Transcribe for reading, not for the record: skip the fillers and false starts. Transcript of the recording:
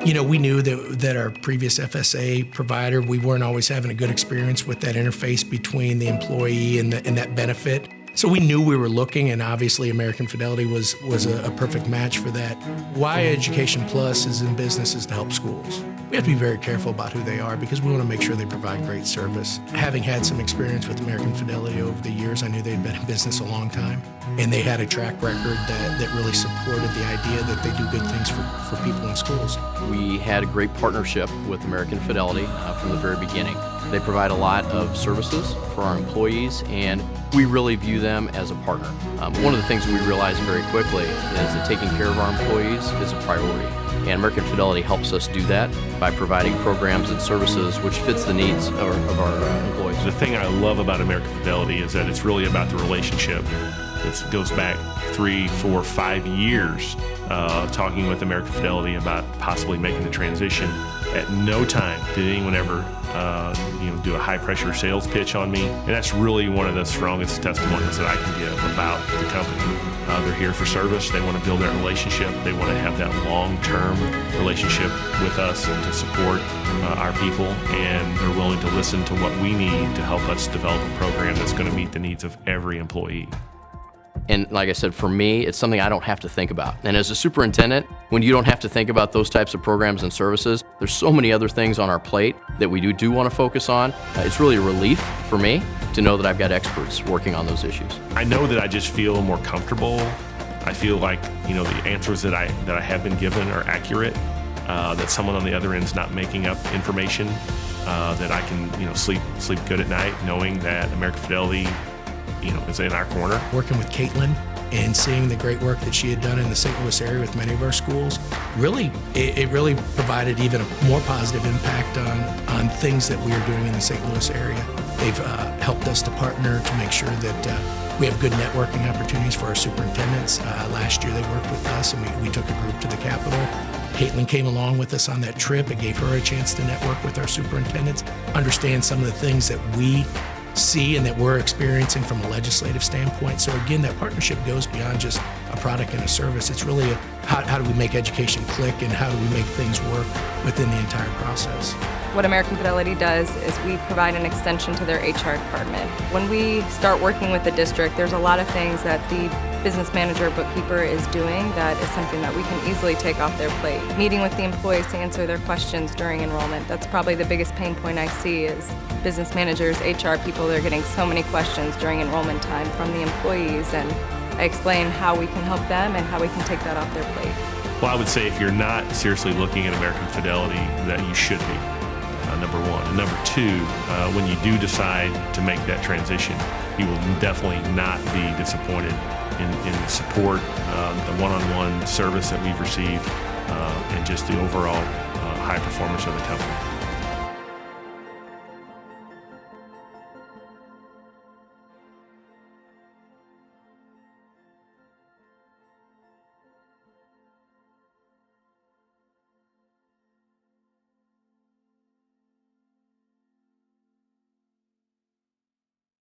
We knew that our previous FSA provider, we weren't always having a good experience with that interface between the employee and that benefit. So we knew we were looking, and obviously American Fidelity was a perfect match for that. Why Education Plus is in business is to help schools. We have to be very careful about who they are because we want to make sure they provide great service. Having had some experience with American Fidelity over the years, I knew they'd been in business a long time, and they had a track record that really supported the idea that they do good things for people in schools. We had a great partnership with American Fidelity from the very beginning. They provide a lot of services for our employees, and we really view them as a partner. One of the things we realized very quickly is that taking care of our employees is a priority. And American Fidelity helps us do that by providing programs and services which fits the needs of our employees. The thing I love about American Fidelity is that it's really about the relationship. It goes back 3, 4, 5 years talking with American Fidelity about possibly making the transition. At no time did anyone ever do a high-pressure sales pitch on me. And that's really one of the strongest testimonies that I can give about the company. They're here for service. They want to build that relationship. They want to have that long-term relationship with us and to support our people. And they're willing to listen to what we need to help us develop a program that's going to meet the needs of every employee. And like I said, for me, it's something I don't have to think about. And as a superintendent, when you don't have to think about those types of programs and services, there's so many other things on our plate that we do want to focus on. It's really a relief for me to know that I've got experts working on those issues. I know that I just feel more comfortable. I feel like the answers that I have been given are accurate. That someone on the other end is not making up information. That I can sleep good at night knowing that American Fidelity is in our corner. Working with Caitlin and seeing the great work that she had done in the St. Louis area with many of our schools, it really provided even a more positive impact on things that we are doing in the St. Louis area. They've helped us to partner to make sure that we have good networking opportunities for our superintendents. Last year they worked with us and we took a group to the Capitol. Caitlin came along with us on that trip. It gave her a chance to network with our superintendents, understand some of the things that we see and that we're experiencing from a legislative standpoint. So again, that partnership goes beyond just a product and a service. It's really how do we make education click and how do we make things work within the entire process. What American Fidelity does is we provide an extension to their HR department. When we start working with the district, there's a lot of things that the business manager bookkeeper is doing that is something that we can easily take off their plate. Meeting with the employees to answer their questions during enrollment, that's probably the biggest pain point I see is business managers, HR people, they're getting so many questions during enrollment time from the employees, and I explain how we can help them and how we can take that off their plate. Well, I would say if you're not seriously looking at American Fidelity, that you should be, number one. And number two, when you do decide to make that transition, you will definitely not be disappointed in the support, the one-on-one service that we've received, and just the overall high performance of the company.